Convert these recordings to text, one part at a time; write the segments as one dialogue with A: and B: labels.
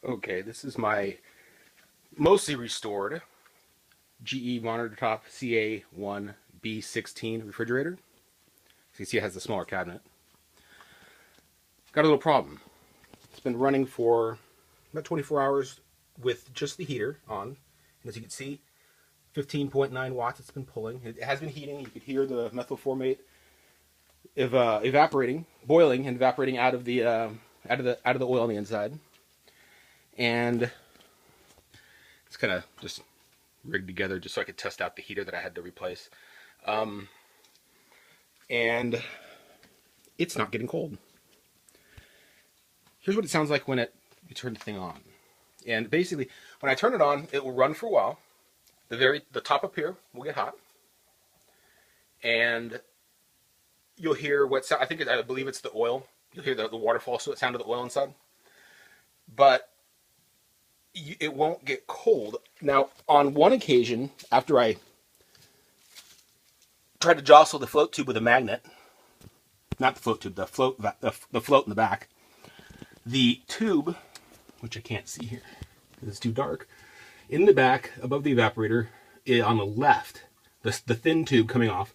A: Okay, this is my mostly restored GE monitor top CA-1-B16 refrigerator. As you can see, it has the smaller cabinet. Got a little problem. It's been running for about 24 hours with just the heater on. And as you can see, 15.9 watts it's been pulling. It has been heating. You could hear the methylformate evaporating, boiling and evaporating out of the oil on the inside. And it's kind of just rigged together just so I could test out the heater that I had to replace. And it's not getting cold. Here's what it sounds like when you turn the thing on. And basically, when I turn it on, it will run for a while. The top up here will get hot, and you'll hear what sound. I believe it's the oil. You'll hear the waterfall sound of the oil inside, but it won't get cold. Now, on one occasion, after I tried to jostle the float tube with a magnet, not the float tube, the float in the back, the tube, which I can't see here because it's too dark, in the back above the evaporator on the left, the thin tube coming off,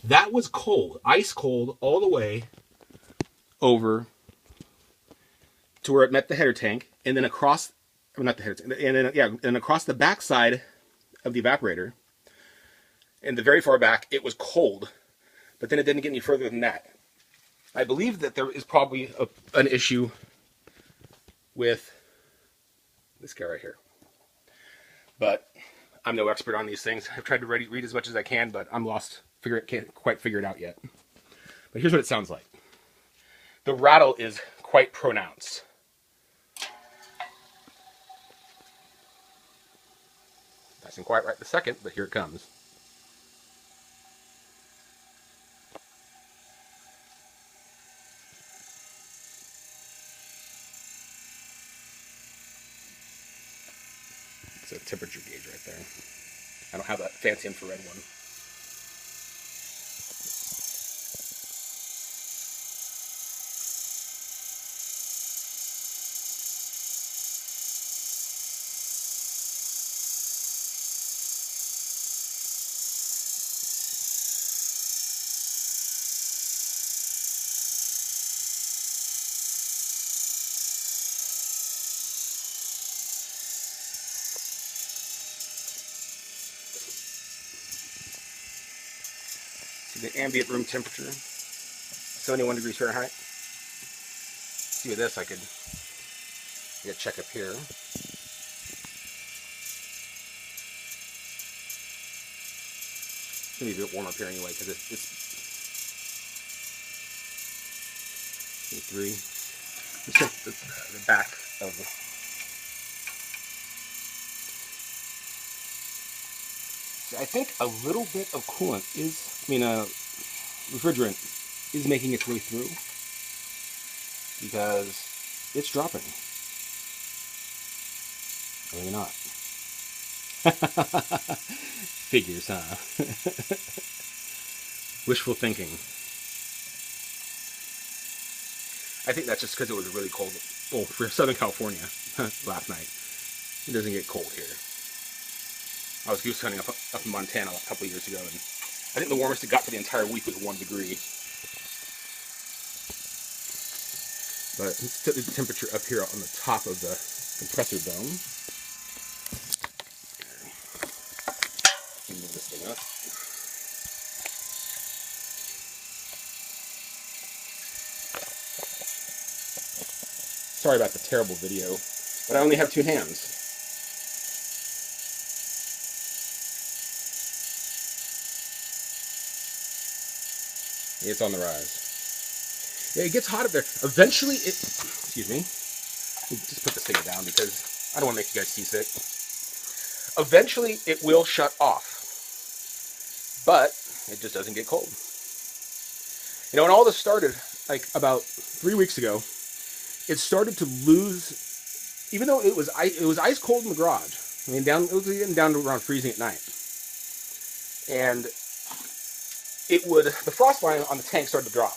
A: that was cold, ice cold, all the way over to where it met the header tank, and then across, well, not the header tank, and across the back side of the evaporator, and the very far back, it was cold, but then it didn't get any further than that. I believe that there is probably an issue with this guy right here. But I'm no expert on these things. I've tried to read as much as I can, but I'm lost. Can't quite figure it out yet. But here's what it sounds like. The rattle is quite pronounced. That isn't quite right the second, but here it comes. It's a temperature gauge right there. I don't have that fancy infrared one. See the ambient room temperature, 71 degrees Fahrenheit. See with this, I could get a check up here. It's gonna be a bit warm up here anyway because it's 3. Let's check the back of the. I think a little bit of coolant refrigerant is making its way through because it's dropping. Or maybe not. Figures, huh? Wishful thinking. I think that's just because it was really cold. Well, for Southern California last night. It doesn't get cold here. I was goose hunting up in Montana a couple of years ago, and I think the warmest it got for the entire week was 1 degree. But let's set the temperature up here on the top of the compressor dome. Move this thing up. Sorry about the terrible video, but I only have 2 hands. It's on the rise. Yeah, it gets hot up there. Eventually, excuse me. Just put this thing down because I don't want to make you guys seasick. Eventually, it will shut off, but it just doesn't get cold. You know, when all this started, like about 3 weeks ago, it started to lose. Even though it was ice cold in the garage. I mean, it was getting down to around freezing at night, and the frost line on the tank started to drop.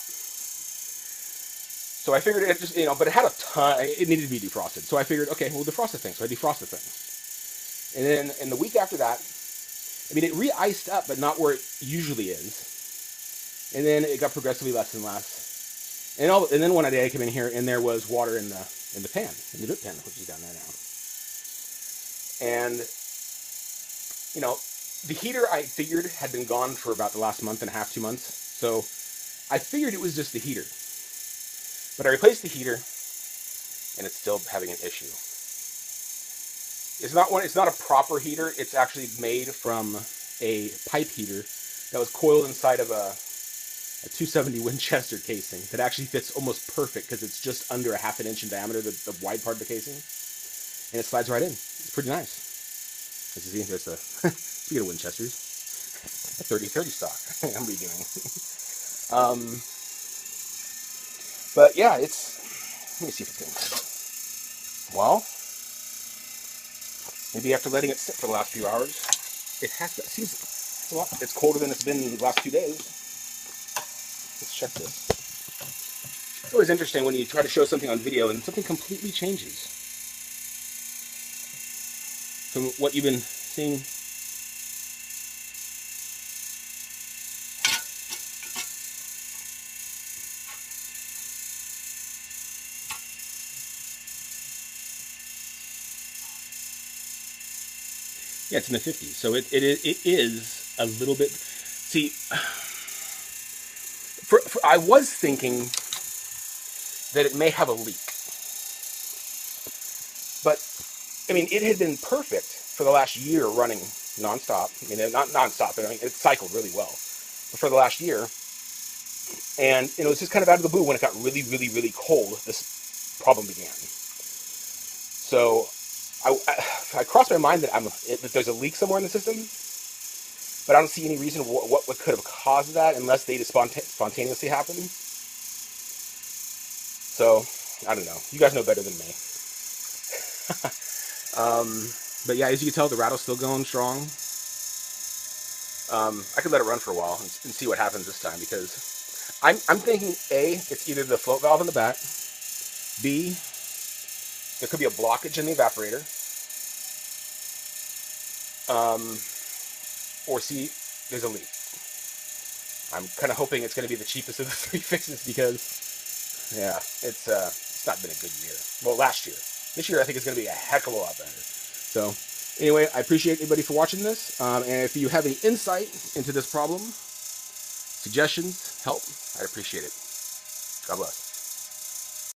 A: So I figured it just, but it had a ton, it needed to be defrosted. So I figured, okay, we'll defrost the thing. So I defrosted the thing. And then in the week after that, I mean, it re-iced up, but not where it usually is. And then it got progressively less and less. And then one day I came in here and there was water in the pan, in the drip pan, which is down there now. And, the heater I figured had been gone for about the last month and a half, 2 months. So I figured it was just the heater. But I replaced the heater and it's still having an issue. It's not a proper heater. It's actually made from a pipe heater that was coiled inside of a 270 Winchester casing that actually fits almost perfect because it's just under a ½ inch in diameter, the wide part of the casing, and it slides right in. It's pretty nice. As you see, there's the speaking of Winchesters, a 30-30 stock I'm redoing. But yeah, let me see if it's getting cold. Well, maybe after letting it sit for the last few hours, it seems it's colder than it's been the last 2 days. Let's check this. It's always interesting when you try to show something on video and something completely changes from what you've been seeing. Yeah, it's in the 50s, so it is a little bit. See, I was thinking that it may have a leak, but I mean, it had been perfect for the last year running nonstop. I mean, not nonstop, but I mean, it cycled really well. But for the last year, and it was just kind of out of the blue when it got really, really, really cold, this problem began. So I crossed my mind that that there's a leak somewhere in the system, but I don't see any reason what could have caused that unless they just spontaneously happened. So I don't know. You guys know better than me. But yeah, as you can tell, the rattle's still going strong. I could let it run for a while and see what happens this time, because I'm thinking A, it's either the float valve in the back, B, there could be a blockage in the evaporator, or C, there's a leak. I'm kind of hoping it's going to be the cheapest of the 3 fixes, because, yeah, it's not been a good year. Well, last year. This year I think it's going to be a heck of a lot better. So, anyway, I appreciate everybody for watching this, and if you have any insight into this problem, suggestions, help, I'd appreciate it. God bless.